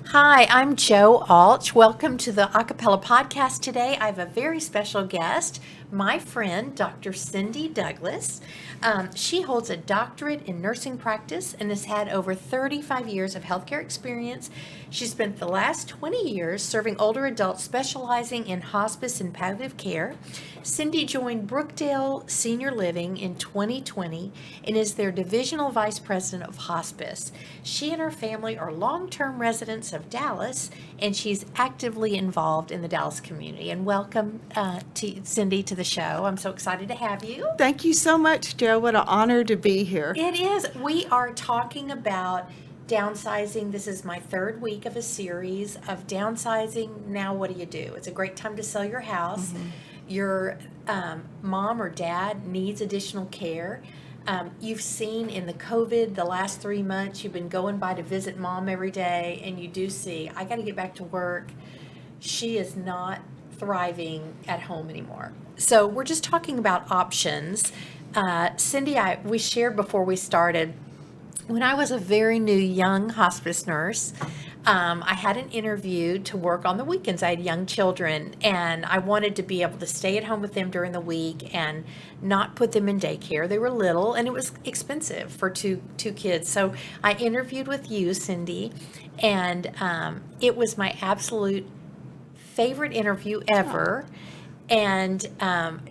Hi, I'm Jo Alch. Welcome to the Acappella podcast today. I have a very special guest, my friend, Dr. Cindy Douglas. She holds a doctorate in nursing practice and has had over 35 years of healthcare experience. She spent the last 20 years serving older adults specializing in hospice and palliative care. Cindy joined Brookdale Senior Living in 2020 and is their divisional vice president of hospice. She and her family are long-term residents of Dallas, and she's actively involved in the Dallas community. And welcome to Cindy to the show. I'm so excited to have you. Thank you so much, Jo. What an honor to be here. It is. We are talking about downsizing. This is my third week of a series of downsizing. Now, what do you do? It's a great time to sell your house. Mm-hmm. Your mom or dad needs additional care. You've seen in the COVID, the last 3 months, you've been going by to visit mom every day, and you do see, I got to get back to work. She is not thriving at home anymore. So we're just talking about options. Cindy, we shared before we started, when I was a very new young hospice nurse, I had an interview to work on the weekends. I had young children, and I wanted to be able to stay at home with them during the week and not put them in daycare. They were little, and it was expensive for two kids. So I interviewed with you, Cindy, and it was my absolute favorite interview ever. And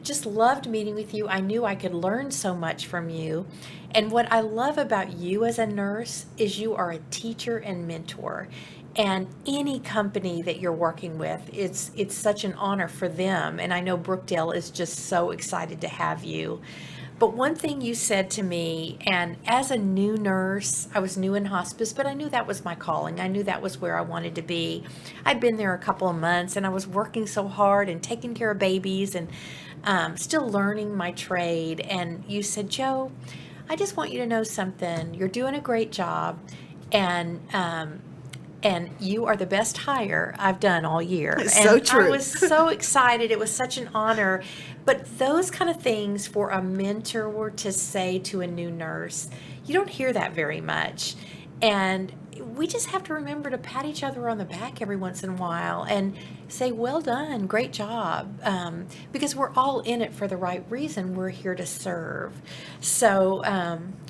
just loved meeting with you. I knew I could learn so much from you. And what I love about you as a nurse is you are a teacher and mentor. And any company that you're working with, it's such an honor for them. And I know Brookdale is just so excited to have you. But one thing you said to me, and as a new nurse, I was new in hospice, but I knew that was my calling. I knew that was where I wanted to be. I'd been there a couple of months, and I was working so hard and taking care of babies and still learning my trade. And you said, Jo, I just want you to know something. You're doing a great job, and you are the best hire I've done all year. It's and so true. I was so excited. It was such an honor. But those kind of things for a mentor to say to a new nurse, you don't hear that very much. And we just have to remember to pat each other on the back every once in a while and say, well done, great job. Because we're all in it for the right reason. We're here to serve. So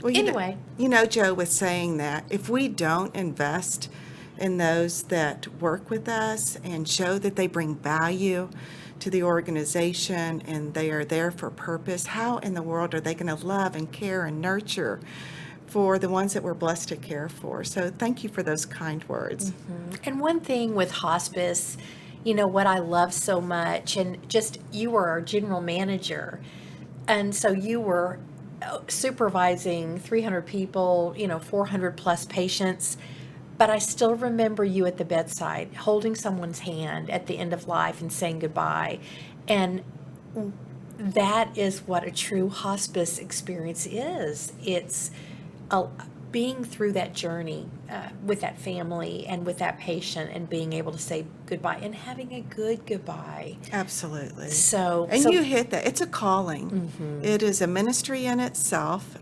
anyway. You know, Jo was saying that if we don't invest in those that work with us and show that they bring value to the organization and they are there for purpose, how in the world are they going to love and care and nurture for the ones that we're blessed to care for? So thank you for those kind words. Mm-hmm. And one thing with hospice, you know, what I love so much, and just you were our general manager, and so you were supervising 300 people, 400 plus patients. But I still remember you at the bedside, holding someone's hand at the end of life and saying goodbye. And that is what a true hospice experience is. It's being through that journey with that family and with that patient and being able to say goodbye and having a good goodbye. Absolutely. So you hit that. It's a calling. Mm-hmm. It is a ministry in itself.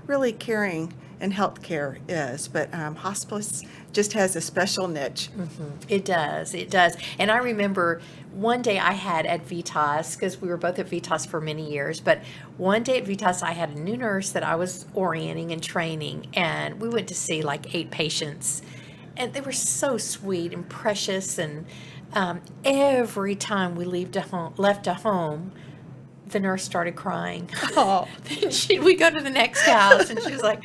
Really caring and healthcare is, but hospice just has a special niche. Mm-hmm. It does. And I remember one day I had at Vitas, because we were both at Vitas for many years, but one day at Vitas I had a new nurse that I was orienting and training, and we went to see like 8 patients, and they were so sweet and precious, and every time we left a home, the nurse started crying. Oh. Then we go to the next house, and she was like,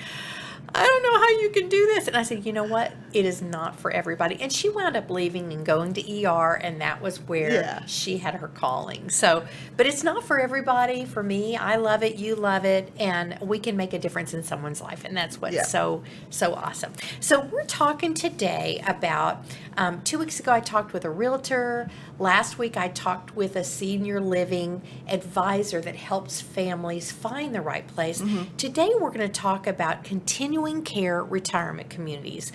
I don't know how you can do this. And I said, you know what? It is not for everybody. And she wound up leaving and going to ER, and that was where she had her calling. So, but it's not for everybody. For me, I love it. You love it. And we can make a difference in someone's life. And that's what's so awesome. So we're talking today about, 2 weeks ago, I talked with a realtor. Last week, I talked with a senior living advisor that helps families find the right place. Mm-hmm. Today, we're going to talk about continuing care retirement communities.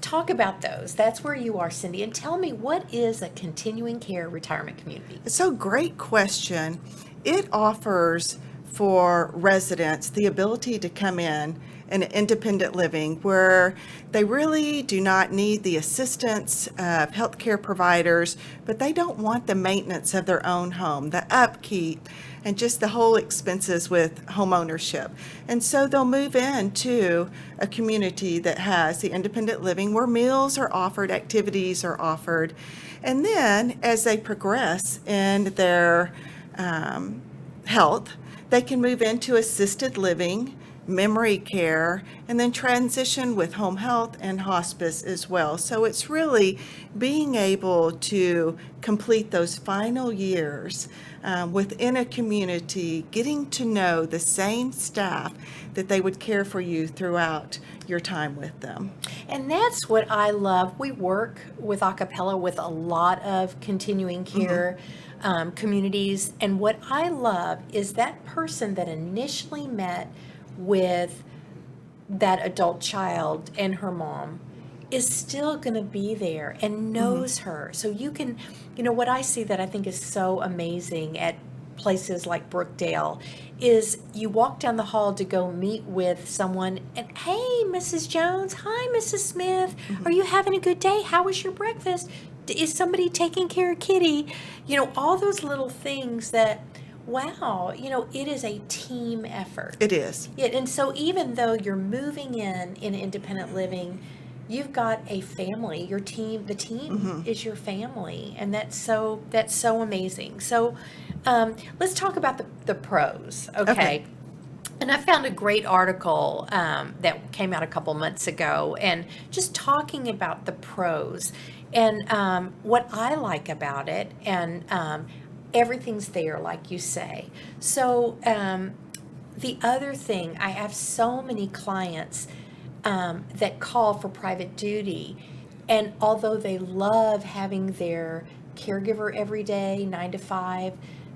Talk about those. That's where you are, Cindy. And tell me, what is a continuing care retirement community? So great question. It offers for residents the ability to come in an independent living where they really do not need the assistance of healthcare providers, but they don't want the maintenance of their own home, the upkeep, and just the whole expenses with home ownership. And so they'll move into a community that has the independent living where meals are offered, activities are offered. And then as they progress in their health, they can move into assisted living, memory care, and then transition with home health and hospice as well. So it's really being able to complete those final years within a community, getting to know the same staff that they would care for you throughout your time with them. And that's what I love. We work with Acappella with a lot of continuing care communities. And what I love is that person that initially met with that adult child and her mom is still going to be there and knows her. So you can, what I see that I think is so amazing at places like Brookdale is you walk down the hall to go meet with someone and, hey, Mrs. Jones, hi, Mrs. Smith, are you having a good day? How was your breakfast? Is somebody taking care of Kitty? All those little things that, wow, it is a team effort. It is. Yeah, and so even though you're moving in independent living, you've got a family. Your team, the team is your family, and that's so amazing. So let's talk about the pros, okay? And I found a great article that came out a couple months ago, and just talking about the pros and what I like about it, and everything's there, like you say. So the other thing, I have so many clients that call for private duty, and although they love having their caregiver every day, 9 to 5,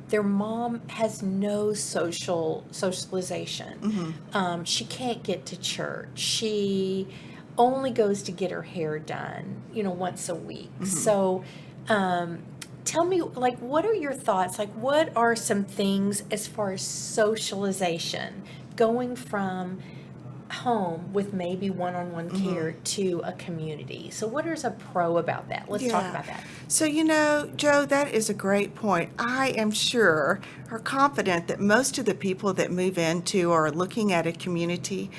their mom has no socialization. She can't get to church. She only goes to get her hair done, once a week. So tell me, what are your thoughts? What are some things as far as socialization, going from home with maybe one-on-one care to a community? So what is a pro about that? Let's talk about that. So, Joe, that is a great point. I am sure or confident that most of the people that move into or are looking at a community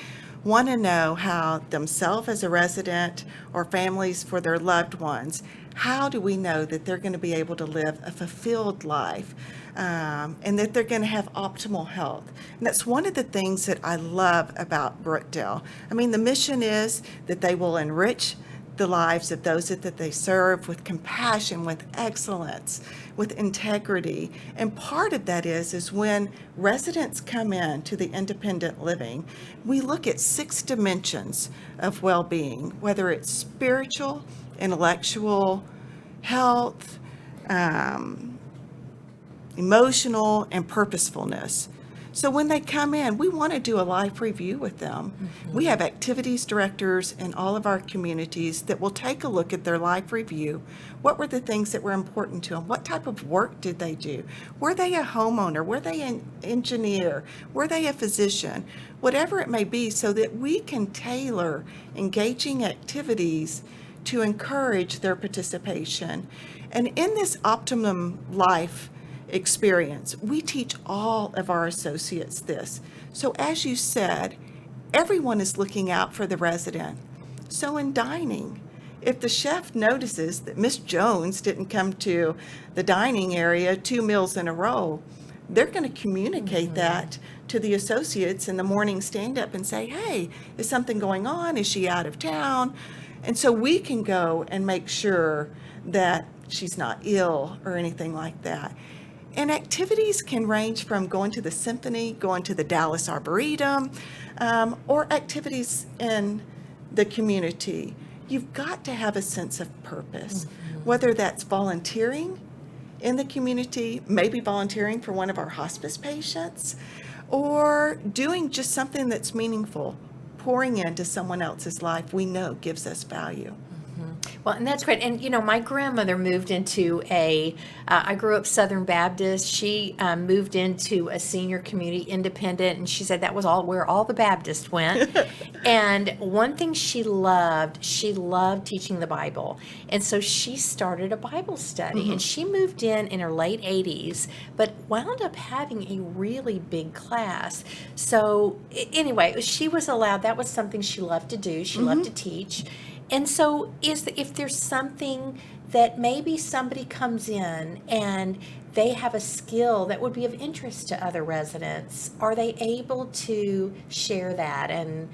want to know how themselves as a resident or families for their loved ones, how do we know that they're going to be able to live a fulfilled life and that they're going to have optimal health? And that's one of the things that I love about Brookdale. I mean, the mission is that they will enrich the lives of those that they serve with compassion, with excellence, with integrity. And part of that is when residents come in to the independent living, we look at 6 dimensions of well-being, whether it's spiritual, intellectual, health, emotional, and purposefulness. So when they come in, we want to do a life review with them. We have activities directors in all of our communities that will take a look at their life review. What were the things that were important to them? What type of work did they do? Were they a homeowner? Were they an engineer? Were they a physician? Whatever it may be, so that we can tailor engaging activities to encourage their participation. And in this optimum life experience, we teach all of our associates this. So as you said, everyone is looking out for the resident. So in dining, if the chef notices that Miss Jones didn't come to the dining area 2 meals in a row, they're going to communicate that to the associates in the morning stand-up and say, hey, is something going on? Is she out of town? And so we can go and make sure that she's not ill or anything like that. And activities can range from going to the symphony, going to the Dallas Arboretum, or activities in the community. You've got to have a sense of purpose, whether that's volunteering in the community, maybe volunteering for one of our hospice patients, or doing just something that's meaningful, pouring into someone else's life we know gives us value. Well, and that's great. And, my grandmother moved into I grew up Southern Baptist. She moved into a senior community independent, and she said that was where all the Baptists went. And one thing she loved teaching the Bible. And so she started a Bible study, and she moved in her late 80s, but wound up having a really big class. So anyway, she was allowed, that was something she loved to do. She loved to teach. And so if there's something that maybe somebody comes in and they have a skill that would be of interest to other residents, are they able to share that and,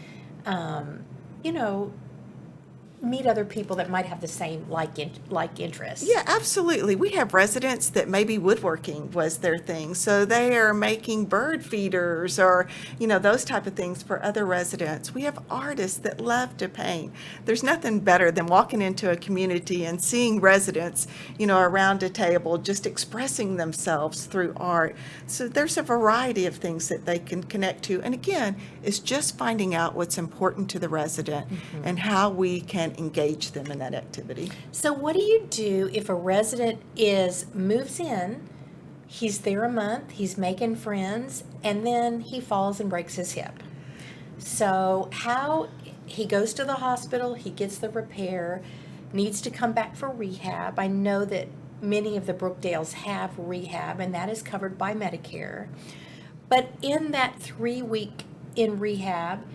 meet other people that might have the same like interests? Yeah, absolutely. We have residents that maybe woodworking was their thing, so they are making bird feeders or, those type of things for other residents. We have artists that love to paint. There's nothing better than walking into a community and seeing residents, around a table just expressing themselves through art. So there's a variety of things that they can connect to. And again, it's just finding out what's important to the resident and how we can engage them in that activity. So what do you do if a resident moves in, he's there a month, he's making friends, and then he falls and breaks his hip? So he goes to the hospital, he gets the repair, needs to come back for rehab. I know that many of the Brookdales have rehab, and that is covered by Medicare. But in that 3-week in rehab,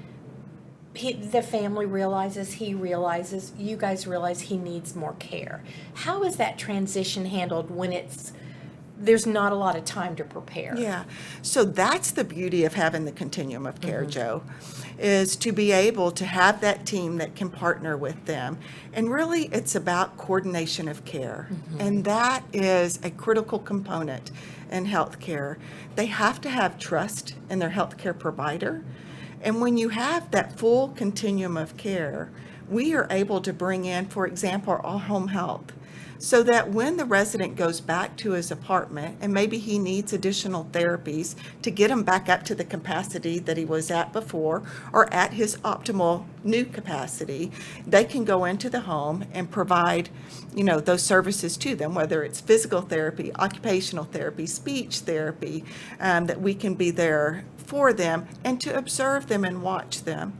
the family realizes, you guys realize he needs more care. How is that transition handled when there's not a lot of time to prepare? Yeah, so that's the beauty of having the continuum of care, Joe, is to be able to have that team that can partner with them. And really, it's about coordination of care. And that is a critical component in healthcare. They have to have trust in their healthcare provider. And when you have that full continuum of care, we are able to bring in, for example, our home health, so that when the resident goes back to his apartment and maybe he needs additional therapies to get him back up to the capacity that he was at before or at his optimal new capacity, they can go into the home and provide, those services to them, whether it's physical therapy, occupational therapy, speech therapy, that we can be there for them and to observe them and watch them.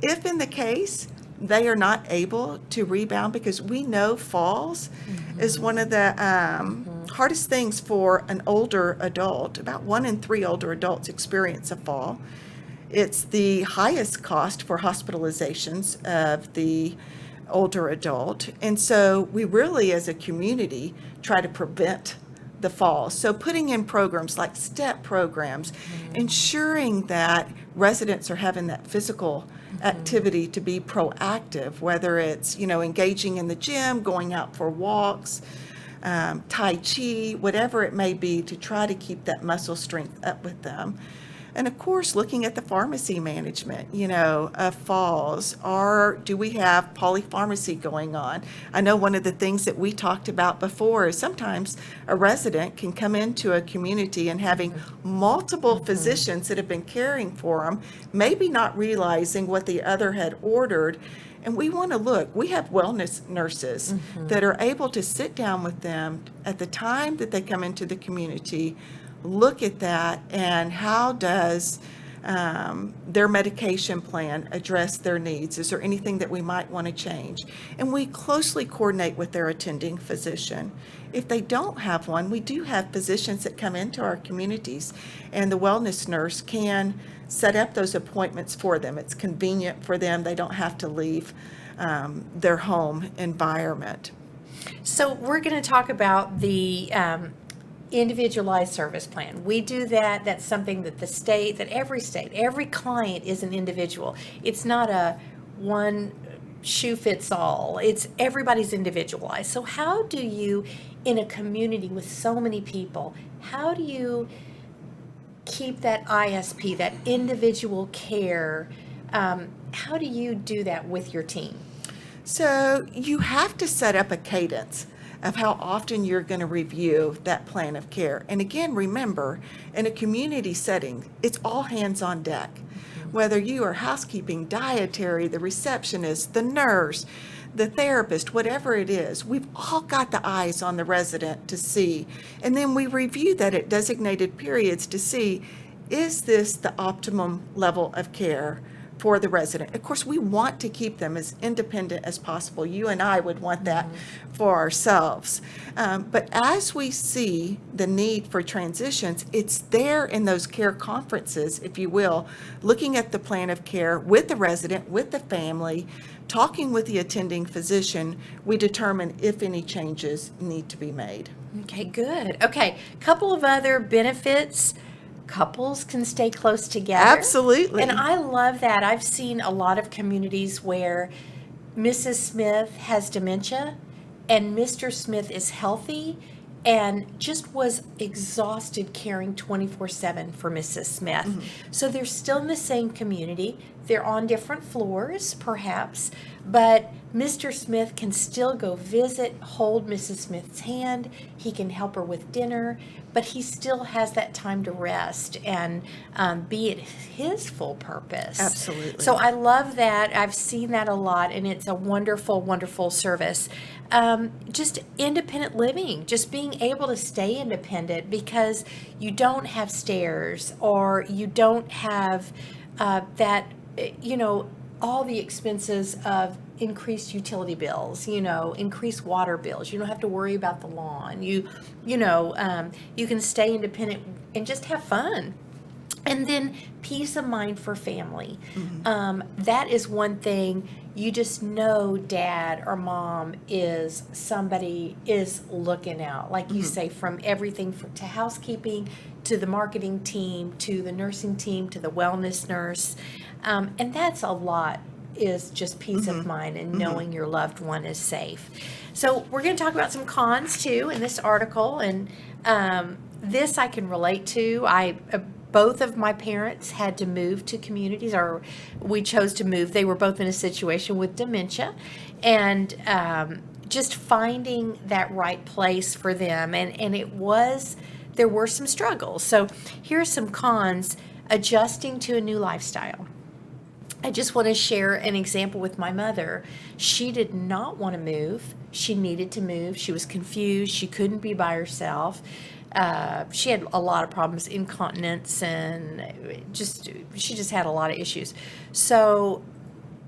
If in the case they are not able to rebound, because we know falls is one of the hardest things for an older adult. About 1 in 3 older adults experience a fall. It's the highest cost for hospitalizations of the older adult. And so we really, as a community, try to prevent the fall. So putting in programs like STEP programs, ensuring that residents are having that physical activity to be proactive, whether it's, engaging in the gym, going out for walks, Tai Chi, whatever it may be, to try to keep that muscle strength up with them. And of course, looking at the pharmacy management, of falls, do we have polypharmacy going on? I know one of the things that we talked about before is sometimes a resident can come into a community and having multiple physicians that have been caring for them, maybe not realizing what the other had ordered. And we want to look, we have wellness nurses that are able to sit down with them at the time that they come into the community, look at that, and how does their medication plan address their needs? Is there anything that we might want to change? And we closely coordinate with their attending physician. If they don't have one, we do have physicians that come into our communities, and the wellness nurse can set up those appointments for them. It's convenient for them. They don't have to leave their home environment. So we're going to talk about the individualized service plan. We do that. That's something that every client is an individual. It's not a one shoe fits all. It's everybody's individualized. So how do you, in a community with so many people, how do you keep that ISP, that individual care? How do you do that with your team? So you have to set up a cadence of how often you're going to review that plan of care. And again, remember, in a community setting, it's all hands on deck. Whether you are housekeeping, dietary, the receptionist, the nurse, the therapist, whatever it is, we've all got the eyes on the resident to see. And then we review that at designated periods to see, is this the optimum level of care for the resident? Of course, we want to keep them as independent as possible. You and I would want that for ourselves. But as we see the need for transitions, it's there in those care conferences, if you will, looking at the plan of care with the resident, with the family, talking with the attending physician, we determine if any changes need to be made. Okay, good. Okay, couple of other benefits. Couples can stay close together. Absolutely. And I love that. I've seen a lot of communities where Mrs. Smith has dementia and Mr. Smith is healthy and just was exhausted caring 24/7 for Mrs. Smith. So they're still in the same community. They're on different floors, perhaps, but Mr. Smith can still go visit, hold Mrs. Smith's hand. He can help her with dinner, but he still has that time to rest and be at his full purpose. Absolutely. So I love that. I've seen that a lot, and it's a wonderful, wonderful service. Just independent living, just being able to stay independent because you don't have stairs or you don't have all the expenses of increased utility bills, increased water bills. You don't have to worry about the lawn. You can stay independent and just have fun. And then peace of mind for family. That is one thing. You just know dad or mom is looking out. Like you say, from everything to housekeeping, to the marketing team, to the nursing team, to the wellness nurse. And that's a lot, is just peace of mind and knowing your loved one is safe. So we're going to talk about some cons too in this article. And this I can relate to. Both of my parents had to move to communities, or we chose to move. They were both in a situation with dementia, and just finding that right place for them. And there were some struggles. So here's some cons: adjusting to a new lifestyle. I just want to share an example with my mother. She did not want to move. She needed to move. She was confused. She couldn't be by herself. She had a lot of problems, incontinence, and she just had a lot of issues. So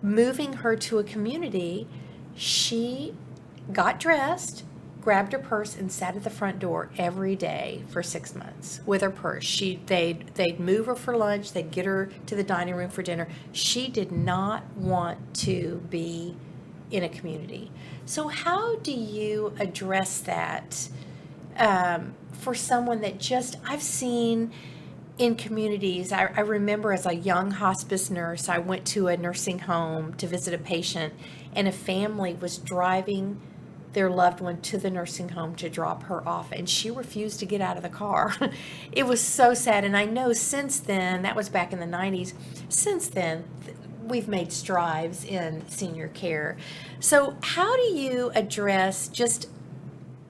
moving her to a community, she got dressed, grabbed her purse, and sat at the front door every day for 6 months with her purse. They'd move her for lunch, they'd get her to the dining room for dinner. She did not want to be in a community. So how do you address that for someone that I've seen in communities? I remember as a young hospice nurse, I went to a nursing home to visit a patient, and a family was driving their loved one to the nursing home to drop her off, and she refused to get out of the car. It was so sad. And I know since then, that was back in the 90s, since then we've made strides in senior care. So how do you address just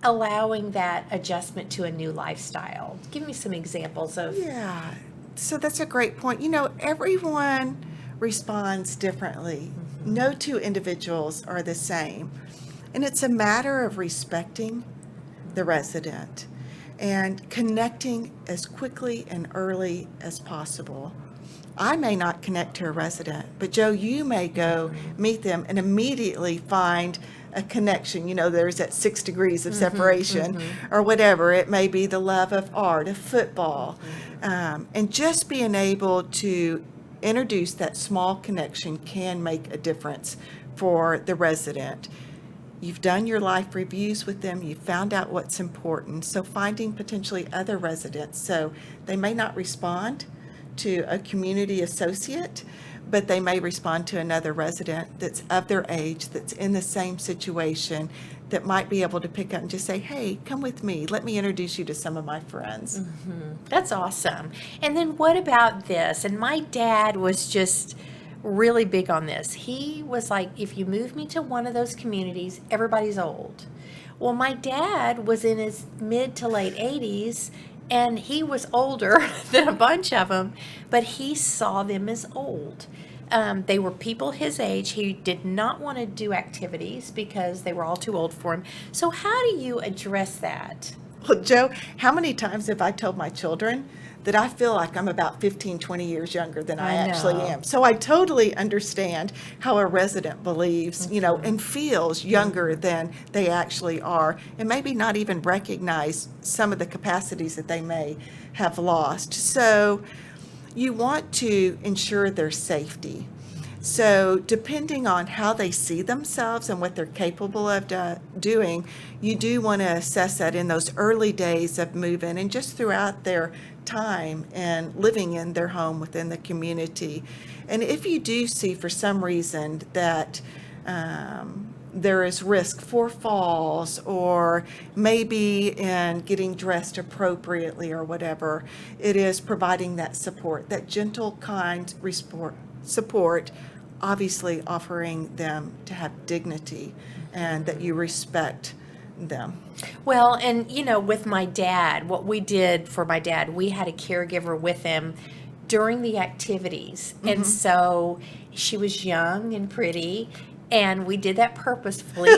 allowing that adjustment to a new lifestyle? Give me some examples of. Yeah, so that's a great point. Everyone responds differently. No two individuals are the same. And it's a matter of respecting the resident and connecting as quickly and early as possible. I may not connect to a resident, but Joe, you may go meet them and immediately find a connection. There's that 6 degrees of separation or whatever. It may be the love of art, of football. And just being able to introduce that small connection can make a difference for the resident. You've done your life reviews with them. You've found out what's important. So finding potentially other residents. So they may not respond to a community associate, but they may respond to another resident that's of their age, that's in the same situation, that might be able to pick up and just say, hey, come with me. Let me introduce you to some of my friends. That's awesome. And then what about this? And my dad was just really big on this. He was like, if you move me to one of those communities, everybody's old. Well, my dad was in his mid to late 80s, and he was older than a bunch of them, but he saw them as old. they were people his age. He did not want to do activities because they were all too old for him. So how do you address that? Well, Joe, how many times have I told my children that I feel like I'm about 15, 20 years younger than I actually know. am? So I totally understand how a resident believes, and feels younger than they actually are, and maybe not even recognize some of the capacities that they may have lost. So you want to ensure their safety. So depending on how they see themselves and what they're capable of doing, you do want to assess that in those early days of move-in and just throughout their time and living in their home within the community. And if you do see for some reason that there is risk for falls or maybe in getting dressed appropriately or whatever, it is providing that support, that gentle, kind support, obviously offering them to have dignity and that you respect them. Well, and with my dad, what we did for my dad, we had a caregiver with him during the activities. And so she was young and pretty, and we did that purposefully.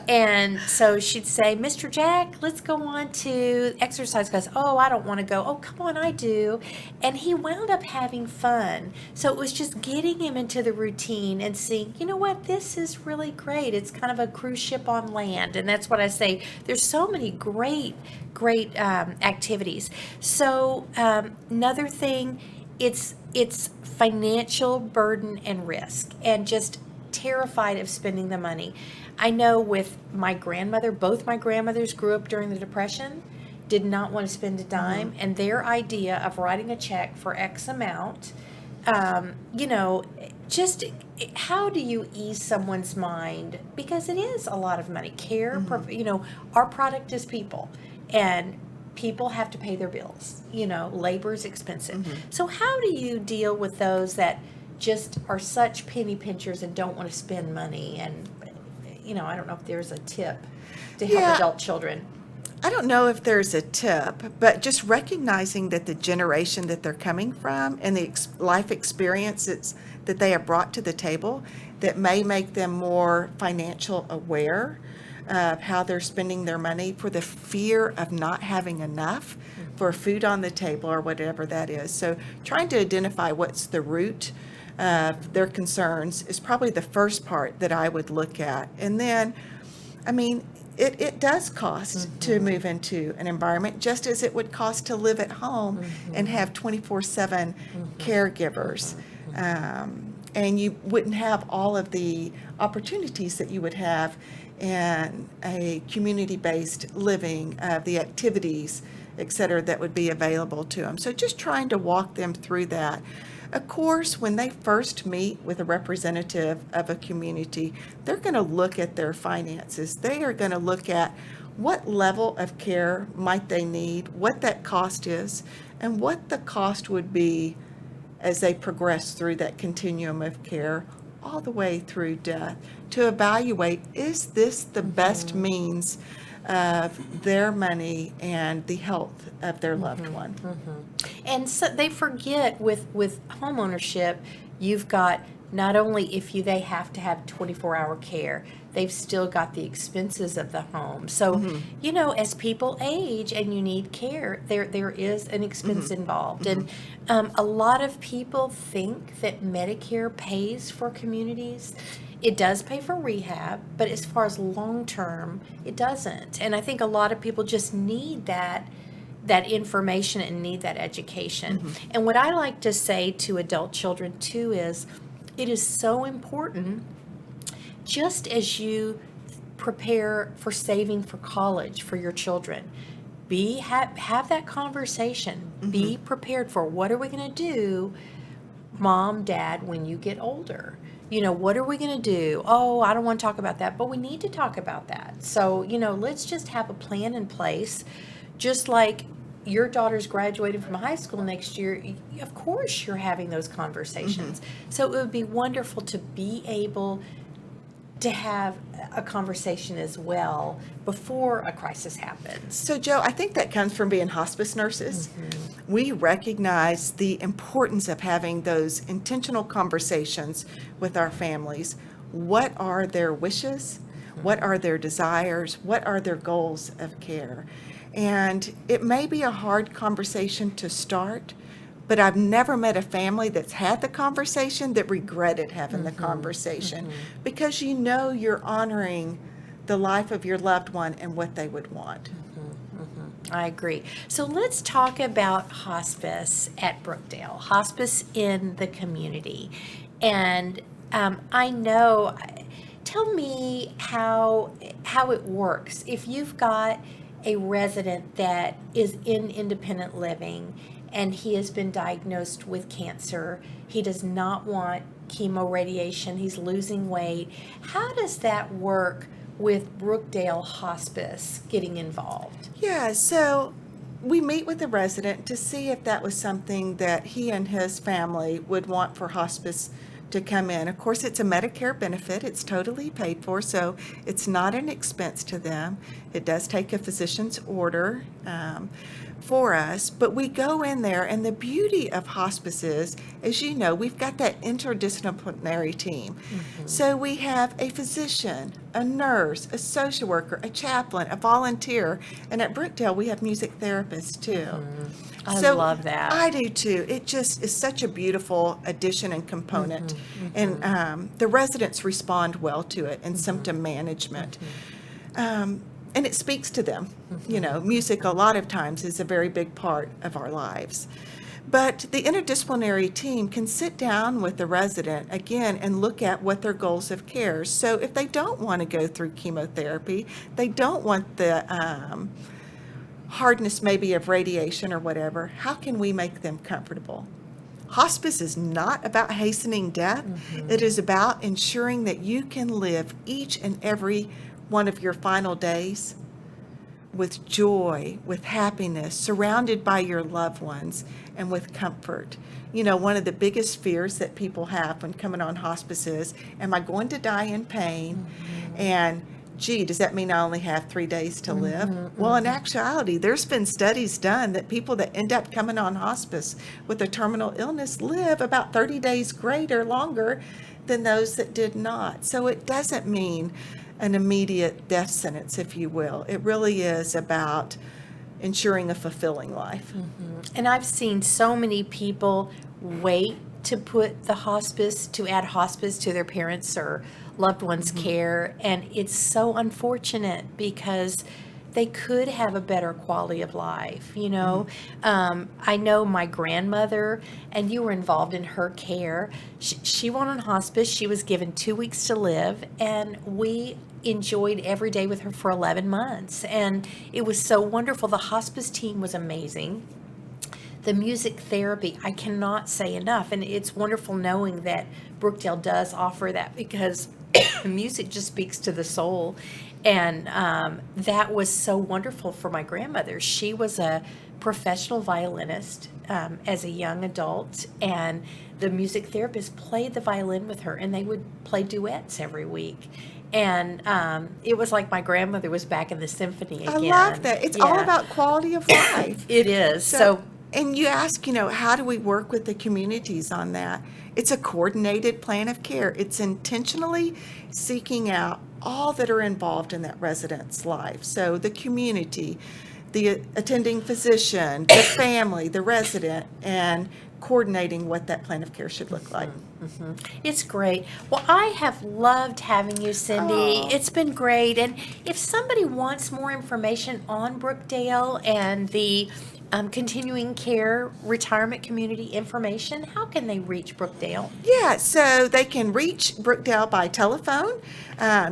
And so she'd say, Mr. Jack, let's go on to exercise class. Oh, I don't want to go. Oh, come on, I do. And he wound up having fun. So it was just getting him into the routine and seeing, you know what, this is really great. It's kind of a cruise ship on land. And that's what I say. There's so many great activities. So another thing, it's financial burden and risk, and just terrified of spending the money. I know with my grandmother, both my grandmothers grew up during the Depression, did not want to spend a dime, and their idea of writing a check for X amount, just how do you ease someone's mind? Because it is a lot of money. Our product is people, and people have to pay their bills. Labor is expensive. So how do you deal with those that just are such penny pinchers and don't want to spend money? And I don't know if there's a tip to help adult children. I don't know if there's a tip, but just recognizing that the generation that they're coming from and the life experiences that they have brought to the table that may make them more financial aware of how they're spending their money, for the fear of not having enough for food on the table or whatever that is. So trying to identify what's the root of their concerns is probably the first part that I would look at. And then, it does cost to move into an environment, just as it would cost to live at home and have 24/7 caregivers. And you wouldn't have all of the opportunities that you would have in a community-based living, the activities, et cetera, that would be available to them. So just trying to walk them through that. Of course, when they first meet with a representative of a community, they're going to look at their finances. They are going to look at what level of care might they need, what that cost is, and what the cost would be as they progress through that continuum of care all the way through death, to evaluate, is this the best means of their money and the health of their loved one. And so they forget with home ownership, you've got not only they have to have 24-hour care, they've still got the expenses of the home. So, as people age and you need care, there is an expense involved. And a lot of people think that Medicare pays for communities. It does pay for rehab, but as far as long-term, it doesn't. And I think a lot of people just need that information and need that education. And what I like to say to adult children too is, it is so important, just as you prepare for saving for college for your children, have that conversation. Be prepared for, what are we going to do, Mom, Dad, when you get older? What are we going to do? Oh, I don't want to talk about that, but we need to talk about that. So, let's just have a plan in place. Just like your daughter's graduating from high school next year, of course you're having those conversations. So it would be wonderful to be able to have a conversation as well before a crisis happens. So, Joe, I think that comes from being hospice nurses. We recognize the importance of having those intentional conversations with our families. What are their wishes? What are their desires? What are their goals of care? And it may be a hard conversation to start, but I've never met a family that's had the conversation that regretted having the conversation, because you know you're honoring the life of your loved one and what they would want. I agree. So let's talk about hospice at Brookdale, hospice in the community. And I know, tell me how it works. If you've got a resident that is in independent living and he has been diagnosed with cancer, he does not want chemo radiation, he's losing weight, how does that work with Brookdale Hospice getting involved? Yeah, so we meet with the resident to see if that was something that he and his family would want for hospice to come in. Of course, it's a Medicare benefit. It's totally paid for, so it's not an expense to them. It does take a physician's order for us, but we go in there, and the beauty of hospice is, as you know, we've got that interdisciplinary team. So we have a physician, a nurse, a social worker, a chaplain, a volunteer, and at Brookdale we have music therapists too. I So love that. I do too. It just is such a beautiful addition and component, and the residents respond well to it in symptom management. And it speaks to them. You know, music a lot of times is a very big part of our lives. But the interdisciplinary team can sit down with the resident again and look at what their goals of care. So if they don't want to go through chemotherapy, they don't want the hardness maybe of radiation or whatever, how can we make them comfortable? Hospice is not about hastening death. It is about ensuring that you can live each and every one of your final days with joy, with happiness, surrounded by your loved ones, and with comfort. You know, one of the biggest fears that people have when coming on hospice is, am I going to die in pain? And gee, does that mean I only have 3 days to live? Well, in actuality, there's been studies done that people that end up coming on hospice with a terminal illness live about 30 days greater, longer than those that did not. So it doesn't mean an immediate death sentence, if you will. It really is about ensuring a fulfilling life. And I've seen so many people wait to put the hospice, to add hospice to their parents' or loved ones' care, and it's so unfortunate because they could have a better quality of life, you know. I know my grandmother, and you were involved in her care. She went on hospice. She was given 2 weeks to live, and we enjoyed every day with her for 11 months. And it was so wonderful. The hospice team was amazing. The music therapy, I cannot say enough. And it's wonderful knowing that Brookdale does offer that, because music just speaks to the soul. And that was so wonderful for my grandmother. She was a professional violinist as a young adult, and the music therapist played the violin with her, and they would play duets every week. And it was like my grandmother was back in the symphony again. I love that. It's all about quality of life. It is. So and you ask, you know, how do we work with the communities on that? It's a coordinated plan of care. It's intentionally seeking out all that are involved in that resident's life. So the community, the attending physician, the family, the resident, and coordinating what that plan of care should look like. It's great. Well, I have loved having you, Cindy. It's been great. And if somebody wants more information on Brookdale and the continuing care retirement community information, how can they reach Brookdale? Yeah, so they can reach Brookdale by telephone.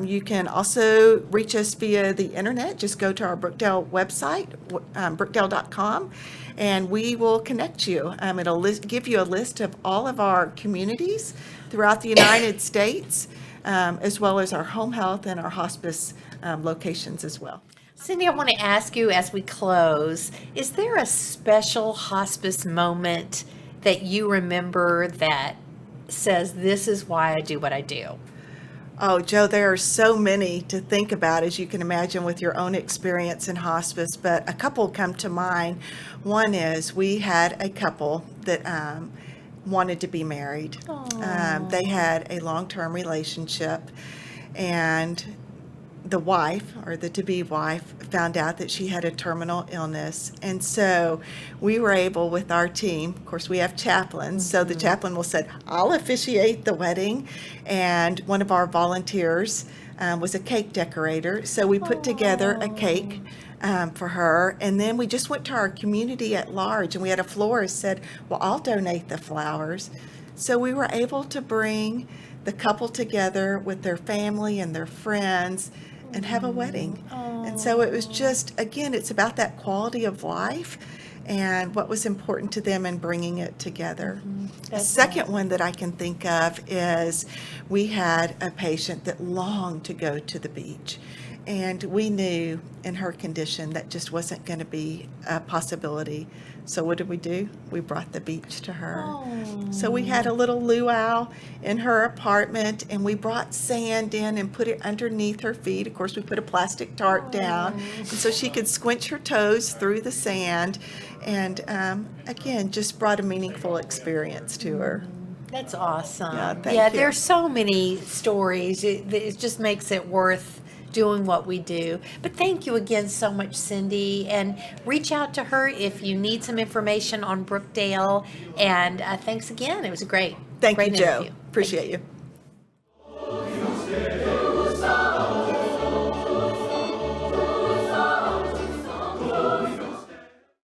You can also reach us via the internet. Just go to our Brookdale website, brookdale.com, and we will connect you. It'll give you a list of all of our communities throughout the United States, as well as our home health and our hospice locations as well. Cindy, I want to ask you as we close, is there a special hospice moment that you remember that says, this is why I do what I do? Oh, Joe, there are so many to think about, as you can imagine, with your own experience in hospice, but a couple come to mind. One is we had a couple that wanted to be married. They had a long-term relationship, and the wife, or the to-be wife, found out that she had a terminal illness. And so we were able, with our team, of course we have chaplains, so the chaplain will said, I'll officiate the wedding. And one of our volunteers was a cake decorator. So we put together a cake for her. And then we just went to our community at large, and we had a florist said, well, I'll donate the flowers. So we were able to bring the couple together with their family and their friends and have a wedding. And so it was just, again, it's about that quality of life and what was important to them in bringing it together. The second one that I can think of is we had a patient that longed to go to the beach. And we knew in her condition that just wasn't going to be a possibility. So what did we do? We brought the beach to her. So we had a little luau in her apartment, and we brought sand in and put it underneath her feet. Of course, we put a plastic tarp down, and so she could squinch her toes through the sand. And again, just brought a meaningful experience to her. That's awesome. Yeah, thank you. There's so many stories. It just makes it worth doing what we do. But thank you again so much, Cindy. And reach out to her if you need some information on Brookdale. And thanks again. It was great. Thank great you, Joe. interview. Appreciate you.